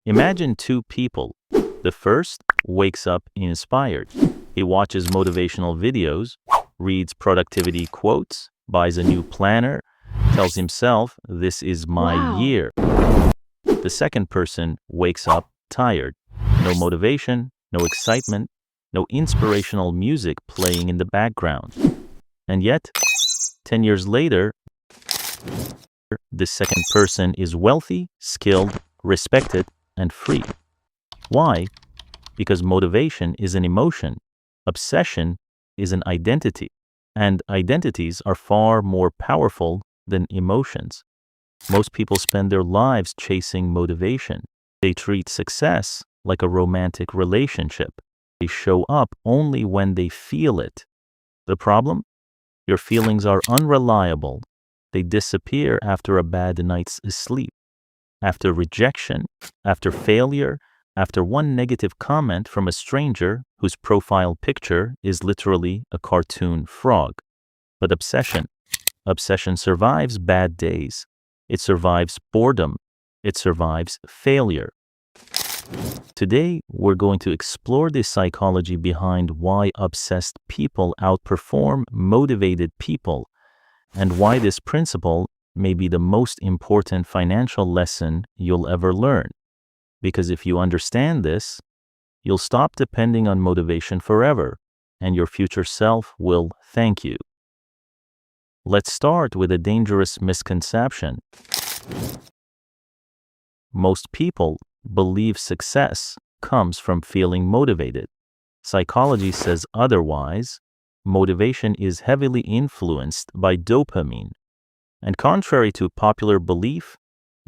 Imagine two people. The first wakes up inspired. He watches motivational videos, reads productivity quotes, buys a new planner, tells himself, "This is my Wow. year." The second person wakes up tired. No motivation, no excitement, no inspirational music playing in the background. And yet, 10 years later, the second person is wealthy, skilled, respected, and free. Why? Because motivation is an emotion, obsession is an identity, and identities are far more powerful than emotions. Most people spend their lives chasing motivation. They treat success like a romantic relationship. They show up only when they feel it. The problem? Your feelings are unreliable. They disappear after a bad night's sleep, after rejection, after failure, after one negative comment from a stranger whose profile picture is literally a cartoon frog. But obsession survives bad days. It survives boredom. It survives failure. Today, we're going to explore the psychology behind why obsessed people outperform motivated people, and why this principle may be the most important financial lesson you'll ever learn. Because if you understand this, you'll stop depending on motivation forever, and your future self will thank you. Let's start with a dangerous misconception. Most people believe success comes from feeling motivated. Psychology says otherwise. Motivation is heavily influenced by dopamine. And contrary to popular belief,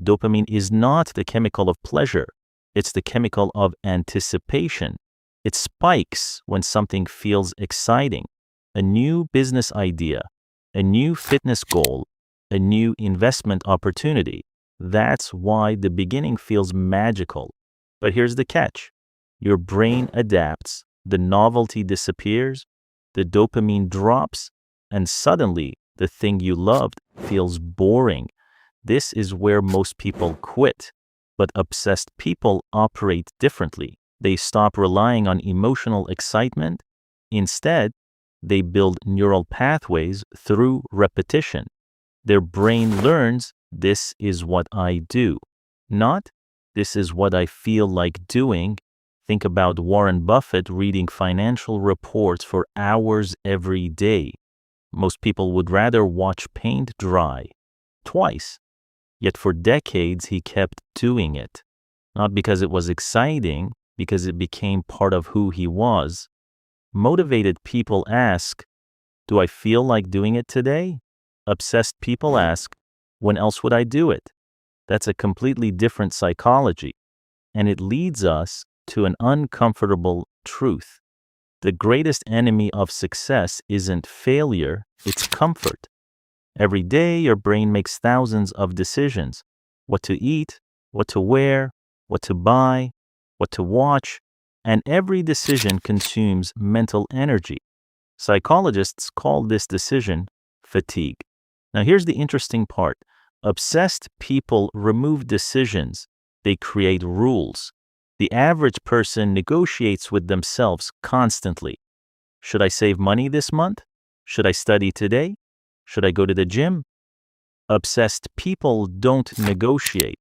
dopamine is not the chemical of pleasure. It's the chemical of anticipation. It spikes when something feels exciting. A new business idea, a new fitness goal, a new investment opportunity. That's why the beginning feels magical. But here's the catch. Your brain adapts, the novelty disappears, the dopamine drops, and suddenly the thing you loved feels boring. This is where most people quit. But obsessed people operate differently. They stop relying on emotional excitement. Instead, they build neural pathways through repetition. Their brain learns, "This is what I do," not "This is what I feel like doing." Think about Warren Buffett reading financial reports for hours every day. Most people would rather watch paint dry twice. Yet for decades he kept doing it. Not because it was exciting, because it became part of who he was. Motivated people ask, "Do I feel like doing it today?" Obsessed people ask, "When else would I do it?" That's a completely different psychology, and it leads us to an uncomfortable truth. The greatest enemy of success isn't failure, it's comfort. Every day, your brain makes thousands of decisions: what to eat, what to wear, what to buy, what to watch, and every decision consumes mental energy. Psychologists call this decision fatigue. Now, here's the interesting part. Obsessed people remove decisions. They create rules. The average person negotiates with themselves constantly. Should I save money this month? Should I study today? Should I go to the gym? Obsessed people don't negotiate.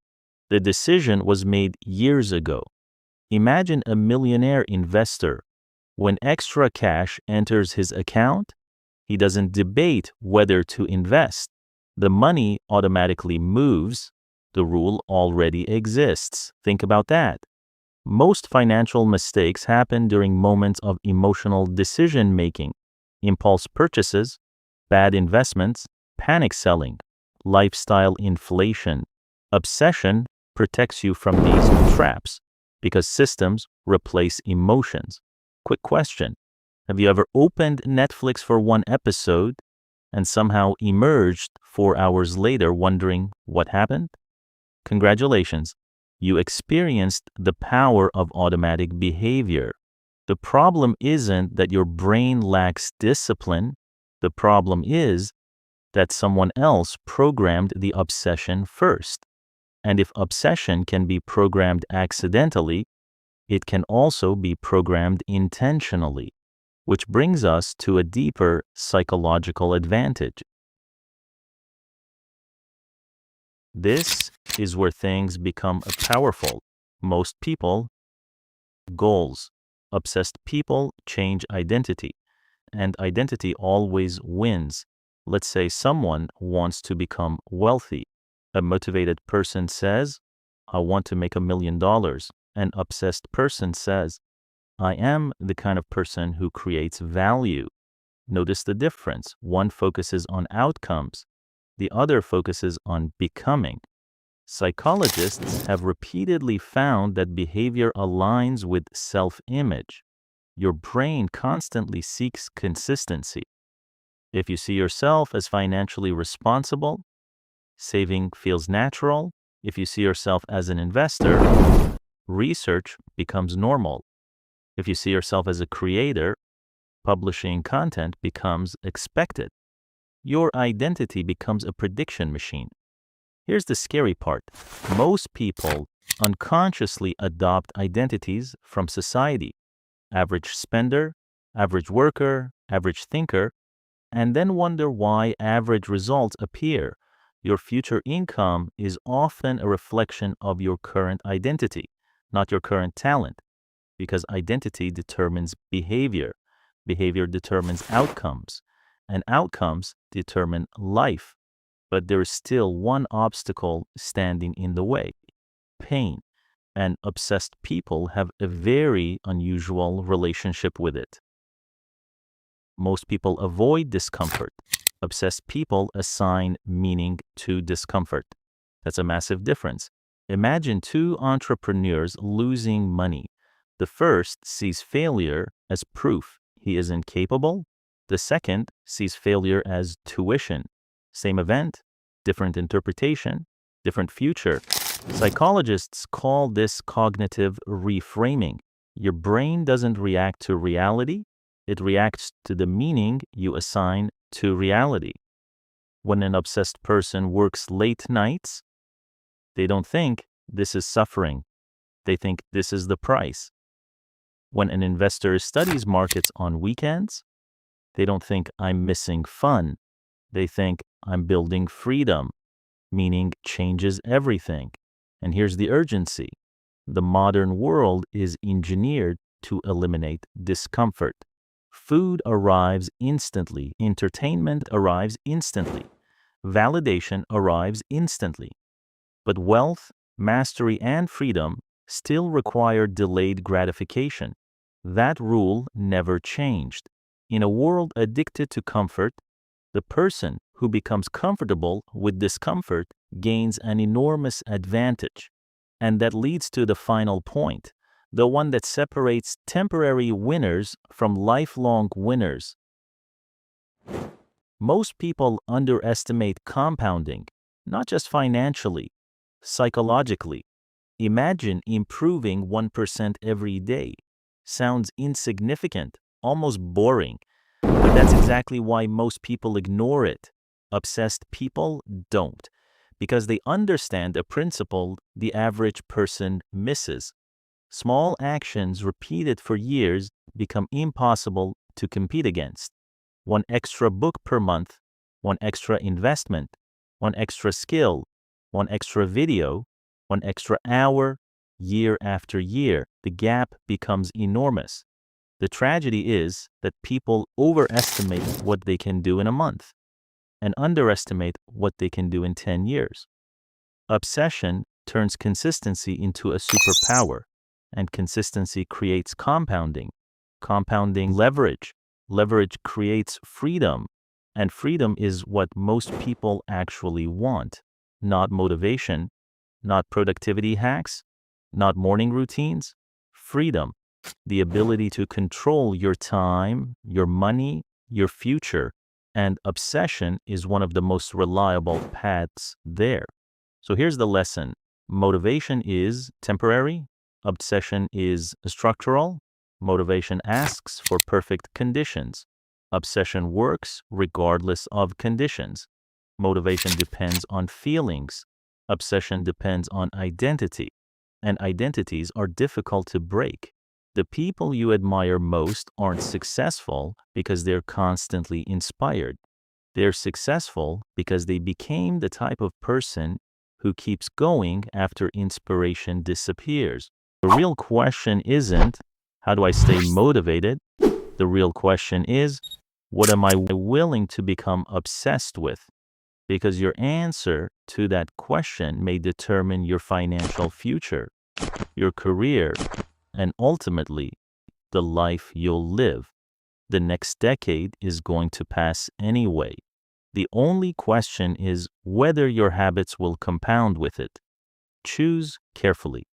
The decision was made years ago. Imagine a millionaire investor. When extra cash enters his account, he doesn't debate whether to invest. The money automatically moves. The rule already exists. Think about that. Most financial mistakes happen during moments of emotional decision-making: impulse purchases, bad investments, panic selling, lifestyle inflation. Obsession protects you from these traps because systems replace emotions. Quick question. Have you ever opened Netflix for one episode and somehow emerged 4 hours later wondering what happened? Congratulations. You experienced the power of automatic behavior. The problem isn't that your brain lacks discipline. The problem is that someone else programmed the obsession first. And if obsession can be programmed accidentally, it can also be programmed intentionally, which brings us to a deeper psychological advantage. This is where things become powerful. Most people, goals. Obsessed people change identity, and identity always wins. Let's say someone wants to become wealthy. A motivated person says, I want to make $1 million. An obsessed person says, I am the kind of person who creates value. Notice the difference. One focuses on outcomes, the other focuses on becoming. Psychologists have repeatedly found that behavior aligns with self-image. Your brain constantly seeks consistency. If you see yourself as financially responsible, saving feels natural. If you see yourself as an investor, research becomes normal. If you see yourself as a creator, publishing content becomes expected. Your identity becomes a prediction machine. Here's the scary part. Most people unconsciously adopt identities from society. Average spender, average worker, average thinker, and then wonder why average results appear. Your future income is often a reflection of your current identity, not your current talent, because identity determines behavior. Behavior determines outcomes, and outcomes determine life. But there is still one obstacle standing in the way: pain. And obsessed people have a very unusual relationship with it. Most people avoid discomfort. Obsessed people assign meaning to discomfort. That's a massive difference. Imagine two entrepreneurs losing money. The first sees failure as proof he is incapable. The second sees failure as tuition. Same event, different interpretation, different future. Psychologists call this cognitive reframing. Your brain doesn't react to reality, it reacts to the meaning you assign to reality. When an obsessed person works late nights, they don't think this is suffering. They think this is the price. When an investor studies markets on weekends, they don't think I'm missing fun. They think I'm building freedom. Meaning changes everything. And here's the urgency. The modern world is engineered to eliminate discomfort. Food arrives instantly. Entertainment arrives instantly. Validation arrives instantly. But wealth, mastery, and freedom still require delayed gratification. That rule never changed. In a world addicted to comfort, the person who becomes comfortable with discomfort gains an enormous advantage. And that leads to the final point, the one that separates temporary winners from lifelong winners. Most people underestimate compounding, not just financially, psychologically. Imagine improving 1% every day. Sounds insignificant, almost boring, but that's exactly why most people ignore it. Obsessed people don't, because they understand a principle the average person misses. Small actions repeated for years become impossible to compete against. One extra book per month, one extra investment, one extra skill, one extra video, one extra hour, year after year, the gap becomes enormous. The tragedy is that people overestimate what they can do in a month and underestimate what they can do in 10 years. Obsession turns consistency into a superpower, and consistency creates compounding. Compounding leverage. Leverage creates freedom, and freedom is what most people actually want, not motivation, not productivity hacks, not morning routines. Freedom, the ability to control your time, your money, your future, and obsession is one of the most reliable paths there. So here's the lesson. Motivation is temporary. Obsession is structural. Motivation asks for perfect conditions. Obsession works regardless of conditions. Motivation depends on feelings. Obsession depends on identity, and identities are difficult to break. The people you admire most aren't successful because they're constantly inspired. They're successful because they became the type of person who keeps going after inspiration disappears. The real question isn't, how do I stay motivated? The real question is, what am I willing to become obsessed with? Because your answer to that question may determine your financial future, your career, and ultimately, the life you'll live. The next decade is going to pass anyway. The only question is whether your habits will compound with it. Choose carefully.